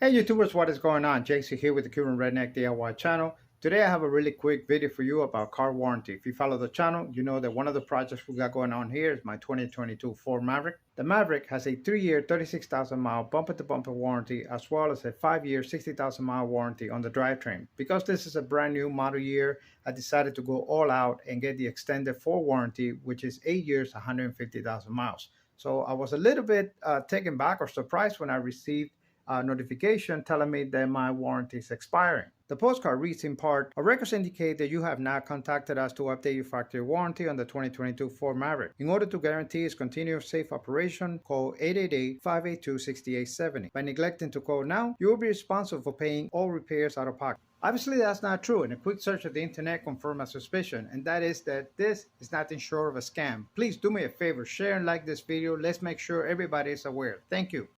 Hey YouTubers, what is going on? JC here with the Cuban Redneck DIY channel. Today I have a really quick video for you about car warranty. If you follow the channel, you know that one of the projects we got going on here is my 2022 Ford Maverick. The Maverick has a 3-year, 36,000 mile bumper-to-bumper warranty as well as a 5-year, 60,000 mile warranty on the drivetrain. Because this is a brand new model year, I decided to go all out and get the extended Ford warranty, which is 8 years, 150,000 miles. So I was a little bit taken back or surprised when I received notification telling me that my warranty is expiring. The postcard reads in part, "Our records indicate that you have not contacted us to update your factory warranty on the 2022 Ford Maverick. In order to guarantee its continuous safe operation, call 888-582-6870. By neglecting to call now, you will be responsible for paying all repairs out of pocket." Obviously, that's not true, and a quick search of the internet confirmed my suspicion, and that is that this is nothing short of a scam. Please do me a favor, share and like this video. Let's make sure everybody is aware. Thank you.